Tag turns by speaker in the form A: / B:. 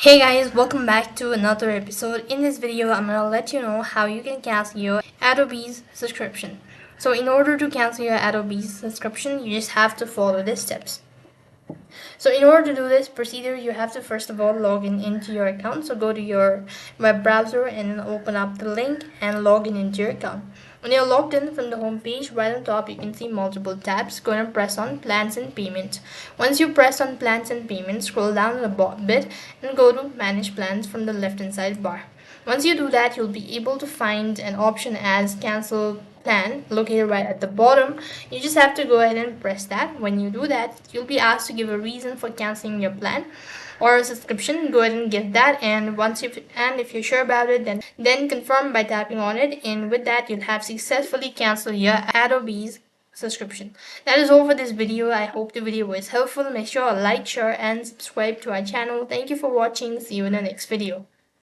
A: Hey guys, welcome back to another episode. In this video, I'm gonna let you know how you can cancel your Adobe's subscription. So in order to cancel your Adobe's subscription, you just have to follow these steps. So in order to do this procedure, you have to first of all log in into your account. So go to your web browser and open up the link and log in into your account. When you're logged in, from the home page, right on top you can see multiple tabs. Go and press on plans and payments. Once you press on plans and payments, scroll down a bit and go to manage plans from the left hand side bar. Once you do that, you'll be able to find an option as cancel plan located right at the bottom. You just have to go ahead and press that. When you do that, you'll be asked to give a reason for canceling your plan or a subscription. Go ahead and give that, and if you're sure about it, then confirm by tapping on it, and with that you'll have successfully canceled your Adobe's subscription. That is all for this video. I hope the video was helpful. Make sure to like, share and subscribe to our channel. Thank you for watching. See you in the next video.